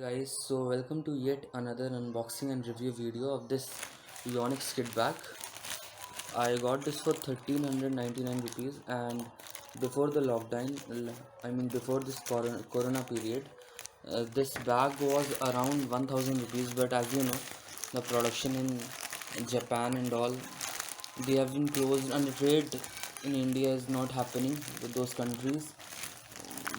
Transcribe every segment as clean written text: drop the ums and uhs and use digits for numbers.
Guys, so welcome to yet another unboxing and review video of this Yonex kit bag. I got this for 1399 rupees, and before the lockdown, before this corona period, this bag was around 1000 rupees. But as you know, the production in Japan and all, they have been closed, and the trade in India is not happening with those countries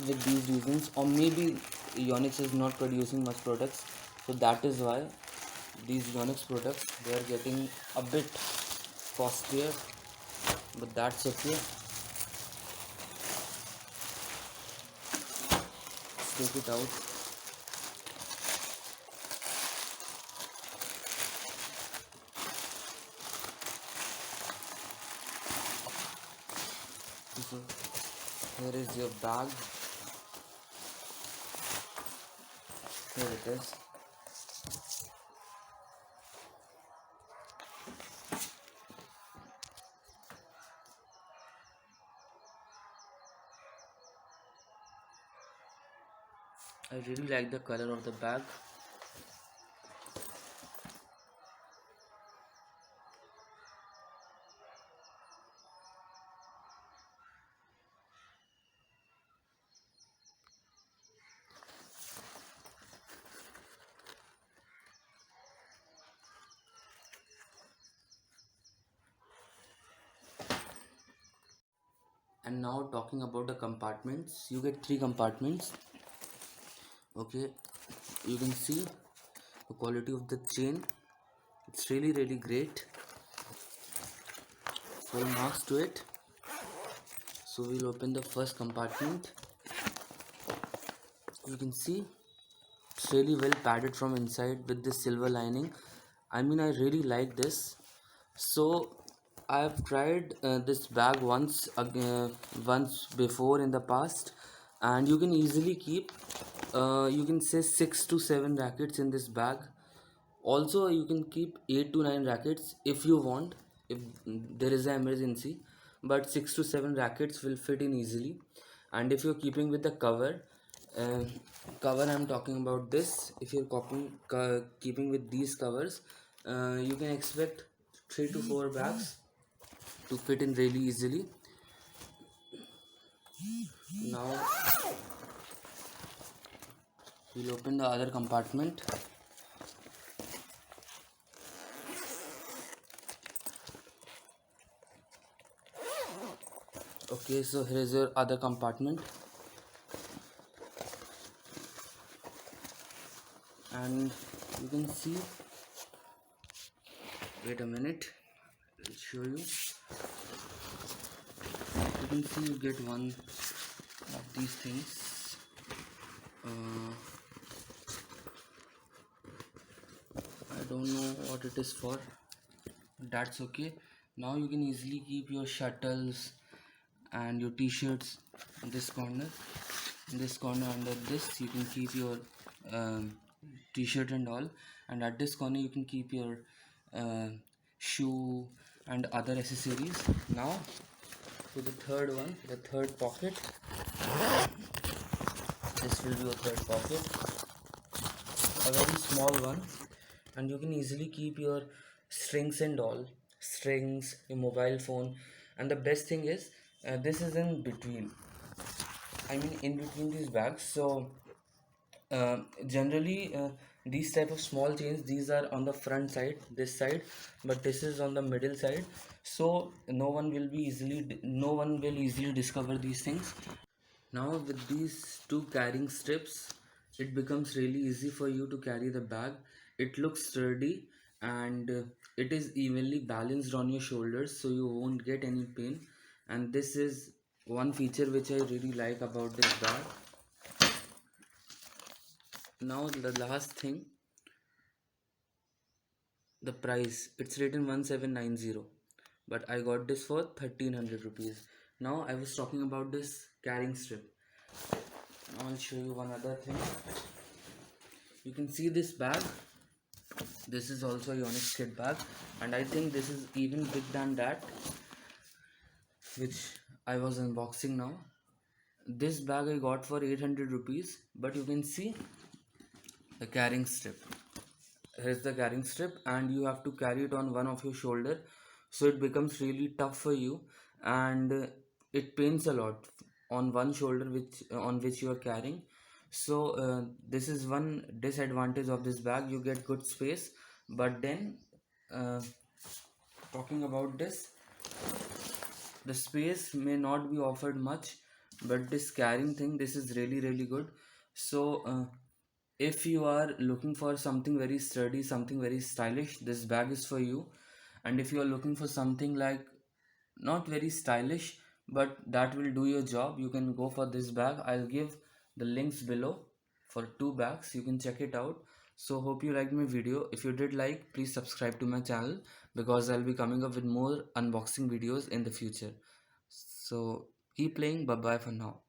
with these reasons, or maybe Yonex is not producing much products, so that is why these Yonex products, they are getting a bit costlier, but that's okay. Let's take it out. So here is your bag. Here it is. I really like the color of the bag. And now talking about the compartments, you get 3 compartments. Okay, you can see the quality of the chain. It's really great. Full marks to it. So we'll open the first compartment. You can see it's really well padded from inside with this silver lining. I really like this. So I have tried this bag once before in the past, and you can easily keep you can say 6 to 7 rackets in this bag. Also you can keep 8 to 9 rackets if you want, if there is an emergency, but 6 to 7 rackets will fit in easily. And if you're keeping with the uh, cover I'm talking about this, if you're keeping with these covers, you can expect 3 to 4 bags to fit in really easily. Now we'll open the other compartment. Okay, so here is your other compartment, and you can see, wait a minute, I'll show you. You can see you get one of these things. I don't know what it is for, that's okay. Now you can easily keep your shuttles and your t-shirts in this corner. In this corner under this you can keep your t-shirt and all, and at this corner you can keep your uh, shoe and other accessories. Now to the third one, the third pocket. This will be your third pocket, a very small one, and you can easily keep your strings and all, strings, your mobile phone. And the best thing is, this is in between, in between these bags. So generally these type of small chains, these are on the front side, this side, but this is on the middle side, so no one will easily discover these things. Now with these two carrying strips, it becomes really easy for you to carry the bag. It looks sturdy, and it is evenly balanced on your shoulders, so you won't get any pain. And this is one feature which I really like about this bag. Now the last thing, the price, it's written 1790, but I got this for 1300 rupees. Now I was talking about this carrying strip. Now I'll show you one other thing. You can see this bag. This is also a Yonex kit bag, and I think this is even big than that, which I was unboxing now. This bag I got for 800 rupees, but you can see the carrying strip. Here's the carrying strip, and you have to carry it on one of your shoulder, so it becomes really tough for you, and it pains a lot on one shoulder which on which you are carrying. So this is one disadvantage of this bag. You get good space, but then uh, talking about this, the space may not be offered much, but this carrying thing, this is really good. So if you are looking for something very sturdy, something very stylish, this bag is for you. And if you are looking for something like not very stylish but that will do your job, you can go for this bag. I'll give the links below for two bags, you can check it out. So hope you liked my video. If you did like, please subscribe to my channel, because I'll be coming up with more unboxing videos in the future. So keep playing. Bye bye for now.